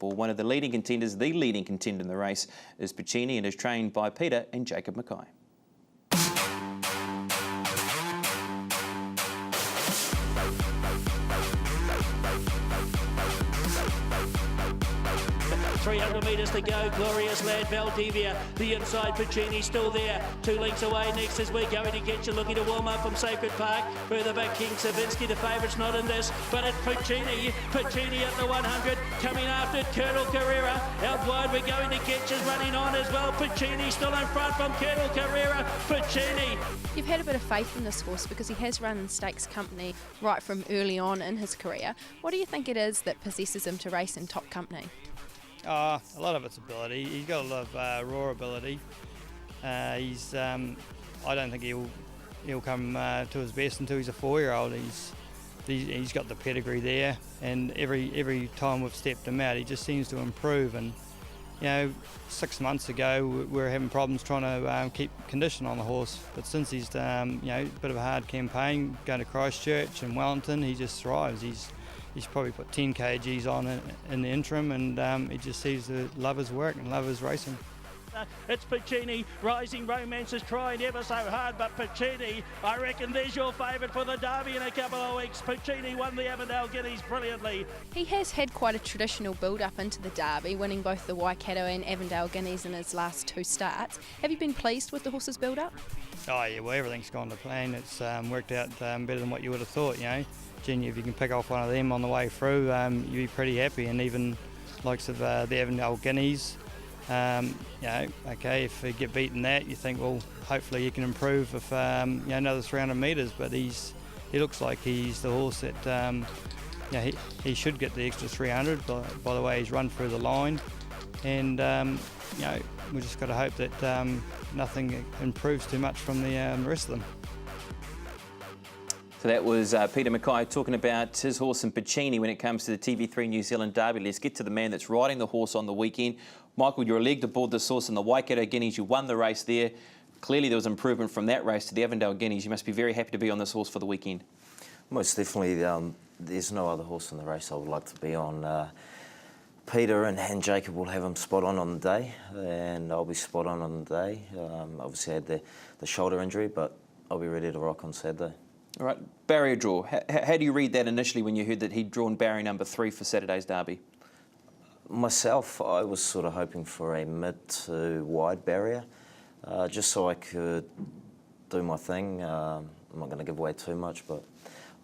for one of the leading contenders. The leading contender in the race is Puccini and is trained by Peter and Jacob Mackay. 300 metres to go. Glorious Lad, Valdivia, the inside. Puccini still there. 2 lengths away. Next is We're Going to Get You, looking to warm up from Sacred Park. Further back, King Savinsky, the favourite's not in this, but it's Puccini. Puccini at the 100. Coming after it, Colonel Carrera. Out wide, We're Going to Get You's running on as well. Puccini still in front from Colonel Carrera. Puccini. You've had a bit of faith in this horse because he has run stakes company right from early on in his career. What do you think it is that possesses him to race in top company? A lot of it's ability. He's got a lot of raw ability. I don't think he'll come to his best until he's a 4-year-old. He's got the pedigree there, and every time we've stepped him out, he just seems to improve. And 6 months ago we were having problems trying to keep condition on the horse, but since he's a bit of a hard campaign, going to Christchurch and Wellington, he just thrives. He's probably put 10 kgs on in the interim, and he just seems to love his work and love his racing. It's Puccini. Rising Romance is trying ever so hard, but Puccini, I reckon there's your favourite for the Derby in a couple of weeks. Puccini won the Avondale Guineas brilliantly. He has had quite a traditional build-up into the Derby, winning both the Waikato and Avondale Guineas in his last 2 starts. Have you been pleased with the horse's build-up? Oh yeah, well, everything's gone to plan. It's worked out better than what you would have thought, Gee, if you can pick off one of them on the way through, you'd be pretty happy. And even likes of the Avondale Guineas, okay, if you get beaten that, you think, well, hopefully you can improve if another 300 metres. But he looks like he's the horse that he should get the extra 300 by the way he's run through the line. And we just got to hope that nothing improves too much from the rest of them. So that was Peter Mackay talking about his horse and Puccini when it comes to the TV3 New Zealand Derby. Let's get to the man that's riding the horse on the weekend. Michael, you're a leg aboard this horse in the Waikato Guineas. You won the race there. Clearly there was improvement from that race to the Avondale Guineas. You must be very happy to be on this horse for the weekend. Most definitely. There's no other horse in the race I would like to be on. Peter and Jacob will have him spot on the day, and I'll be spot on the day. Obviously I had the shoulder injury, but I'll be ready to rock on Saturday. All right, barrier draw. How do you read that initially when you heard that he'd drawn barrier number 3 for Saturday's Derby? Myself, I was sort of hoping for a mid to wide barrier, just so I could do my thing. I'm not going to give away too much, but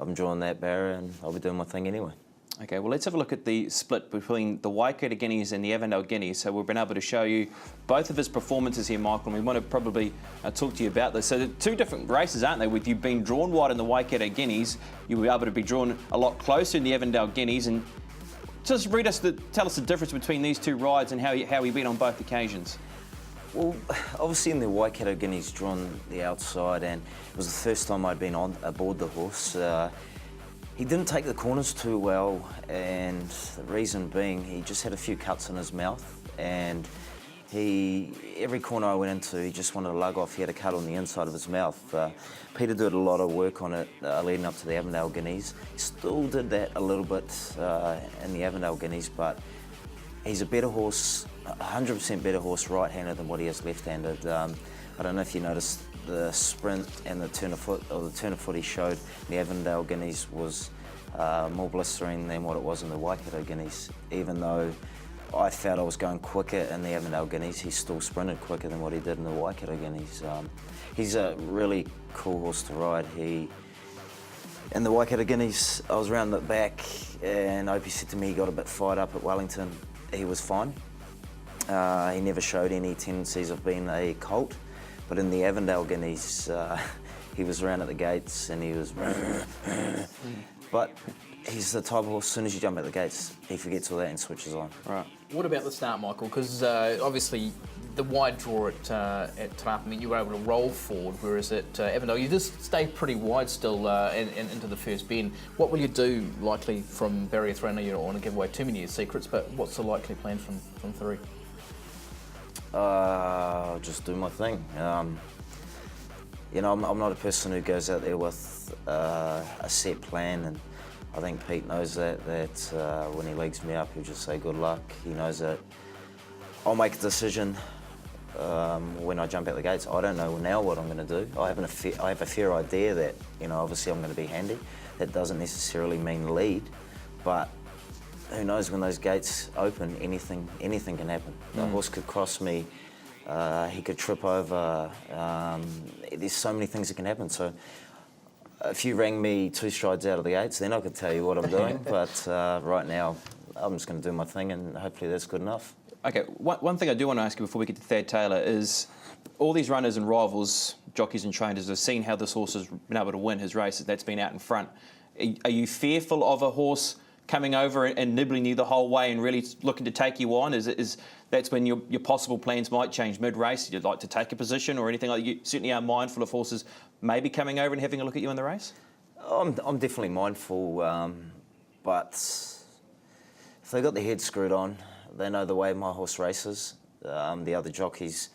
I'm drawing that barrier and I'll be doing my thing anyway. Okay, well, let's have a look at the split between the Waikato Guineas and the Avondale Guineas. So we've been able to show you both of his performances here, Michael, and we want to probably talk to you about this. So they're 2 different races, aren't they? With you being drawn wide in the Waikato Guineas, you were able to be drawn a lot closer in the Avondale Guineas. And just tell us the difference between these 2 rides and how he been on both occasions. Well, obviously in the Waikato Guineas, drawn the outside, and it was the first time I'd been aboard the horse. He didn't take the corners too well, and the reason being he just had a few cuts in his mouth, and every corner I went into he just wanted to lug off. He had a cut on the inside of his mouth. Peter did a lot of work on it leading up to the Avondale Guineas. He still did that a little bit in the Avondale Guineas, but he's a better horse, 100% better horse right-handed than what he is left-handed. I don't know if you noticed the sprint and the turn of foot he showed in the Avondale Guineas was more blistering than what it was in the Waikato Guineas. Even though I felt I was going quicker in the Avondale Guineas, he still sprinted quicker than what he did in the Waikato Guineas. He's a really cool horse to ride. In the Waikato Guineas, I was round the back and Opie said to me he got a bit fired up at Wellington. He was fine. He never showed any tendencies of being a colt. But in the Avondale Guineas, he was around at the gates and he was... But he's the type of horse, as soon as you jump at the gates, he forgets all that and switches on. Right. What about the start, Michael? Because obviously the wide draw at Tarapa meant you were able to roll forward, whereas at Avondale you just stay pretty wide still and into the first bend. What will you do likely from barrier 3? I know you don't want to give away too many of your secrets, but what's the likely plan from 3? I'll just do my thing. I'm not a person who goes out there with a set plan, and I think Pete knows that when he legs me up, he'll just say good luck. He knows that I'll make a decision when I jump out the gates. I don't know now what I'm going to do. I have a fair idea that, you know, obviously I'm going to be handy. That doesn't necessarily mean lead, but who knows, when those gates open, anything can happen. The horse could cross me, he could trip over. There's so many things that can happen. So if you rang me 2 strides out of the gates, then I could tell you what I'm doing. But right now, I'm just going to do my thing, and hopefully that's good enough. Okay, one thing I do want to ask you before we get to Thad Taylor is all these runners and rivals, jockeys and trainers, have seen how this horse has been able to win his races. That's been out in front. Are you fearful of a horse coming over and nibbling you the whole way and really looking to take you on? Is that's when your possible plans might change mid-race? You'd like to take a position or anything like that? You certainly are mindful of horses maybe coming over and having a look at you in the race? I'm definitely mindful, but if they got their head screwed on, they know the way my horse races. The other jockeys,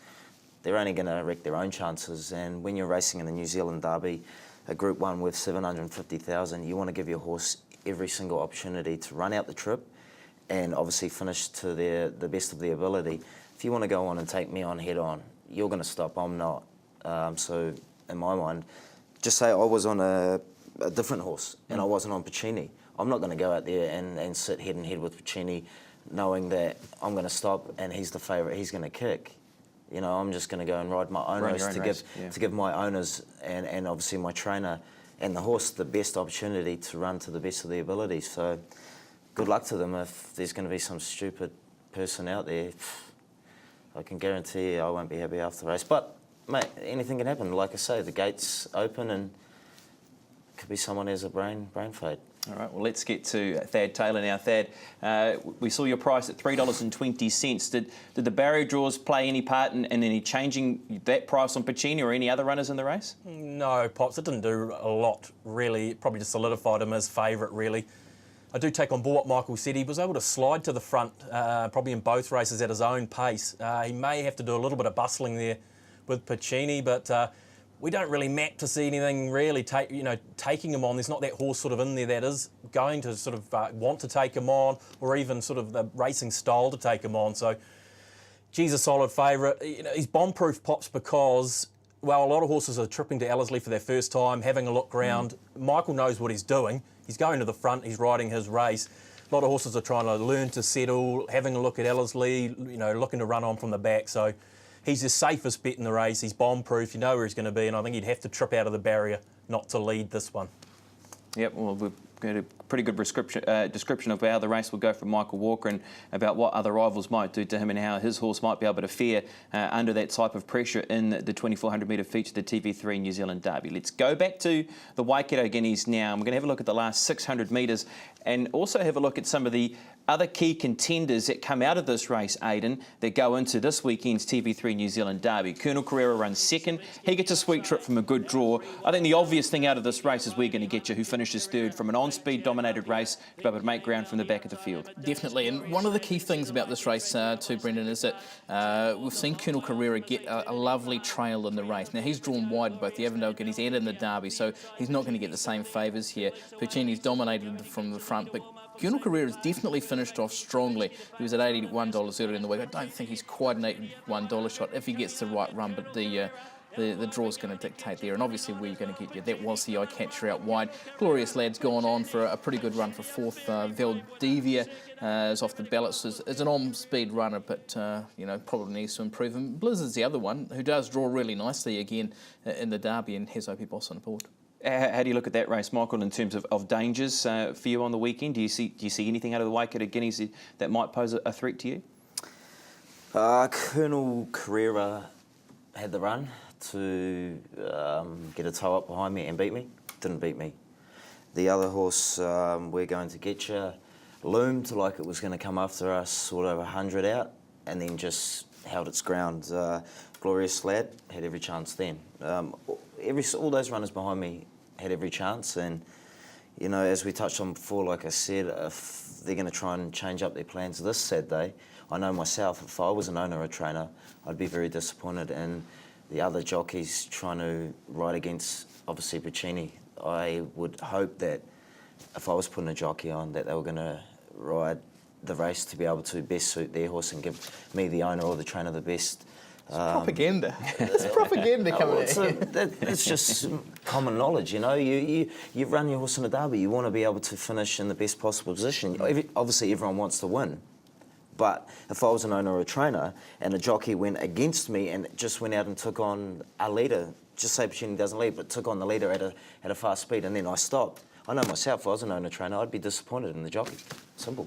they're only going to wreck their own chances. And when you're racing in the New Zealand Derby, a Group 1 with 750,000, you want to give your horse every single opportunity to run out the trip and obviously finish to the best of their ability. If you want to go on and take me on head on, you're going to stop, I'm not. So in my mind, just say I was on a different horse and I wasn't on Puccini. I'm not going to go out there and sit head and head with Puccini knowing that I'm going to stop and he's the favourite, he's going to kick. You know, I'm just going to go and ride my own race to give my owners and obviously my trainer and the horse the best opportunity to run to the best of their abilities. So good luck to them. If there's going to be some stupid person out there, I can guarantee you I won't be happy after the race. But, mate, anything can happen. Like I say, the gates open and it could be someone who has a brain fade. All right, well, let's get to Thad Taylor now. Thad, we saw your price at $3.20. Did the barrier draws play any part in any changing that price on Puccini or any other runners in the race? No, Pops, it didn't do a lot, really. It probably just solidified him as favourite, really. I do take on board what Michael said. He was able to slide to the front, probably in both races at his own pace. He may have to do a little bit of bustling there with Puccini, but we don't really map to see anything really taking him on. There's not that horse sort of in there that is going to sort of want to take him on, or even sort of the racing style to take him on. So, geez, a solid favourite. You know, he's bomb-proof, Pops, because, well, a lot of horses are tripping to Ellerslie for their first time, having a look round. Michael knows what he's doing. He's going to the front. He's riding his race. A lot of horses are trying to learn to settle, having a look at Ellerslie, you know, looking to run on from the back. So he's the safest bet in the race. He's bomb-proof. You know where he's going to be, and I think he'd have to trip out of the barrier not to lead this one. Yep, well, we've got a pretty good description of how the race will go from Michael Walker and about what other rivals might do to him and how his horse might be able to fare under that type of pressure in the 2,400 metre feature, the TV3 New Zealand Derby. Let's go back to the Waikato Guineas now, and we're going to have a look at the last 600 metres and also have a look at some of the other key contenders that come out of this race, Aidan, that go into this weekend's TV3 New Zealand Derby. Colonel Carrera runs second. He gets a sweet trip from a good draw. I think the obvious thing out of this race is We're Going to Get You, who finishes third from an on-speed dominated race to be able to make ground from the back of the field. Definitely, and one of the key things about this race too, Brendan, is that we've seen Colonel Carrera get a lovely trail in the race. Now, he's drawn wide both the Avondale Guineas and in the Derby, so he's not going to get the same favours here. Puccini's dominated from the front, but Colonel Carrera's definitely finished off strongly. He was at $81 earlier in the week. I don't think he's quite an $81 shot if he gets the right run, but the draw's going to dictate there, and obviously We're Going to Get You. That was the eye-catcher out wide. Glorious Lad's gone on for a pretty good run for fourth. Valdivia is off the ballots. Is an on-speed runner, but you know, probably needs to improve. And Blizzard's the other one, who does draw really nicely again in the Derby and has OP Boss on board. How do you look at that race, Michael, in terms of dangers for you on the weekend? Do you see anything out of the Waikato Guineas that might pose a threat to you? Colonel Carrera had the run to get a toe up behind me and beat me. Didn't beat me. The other horse, We're Going to Get You, loomed like it was going to come after us, sort of 100 out, and then just held its ground. Glorious Lad had every chance then. All those runners behind me had every chance, and you know, as we touched on before, like I said, if they're going to try and change up their plans this Saturday, I know myself, if I was an owner or a trainer, I'd be very disappointed in the other jockeys trying to ride against, obviously, Puccini. I would hope that if I was putting a jockey on, that they were going to ride the race to be able to best suit their horse and give me, the owner or the trainer, the best. Propaganda. It's propaganda coming in. It's just common knowledge, you know. You run your horse in a derby, you want to be able to finish in the best possible position. Obviously, everyone wants to win. But if I was an owner or a trainer and a jockey went against me and just went out and took on a leader, just say Puccini doesn't lead, but took on the leader at a fast speed and then I stopped, I know myself, if I was an owner or trainer, I'd be disappointed in the jockey. Simple.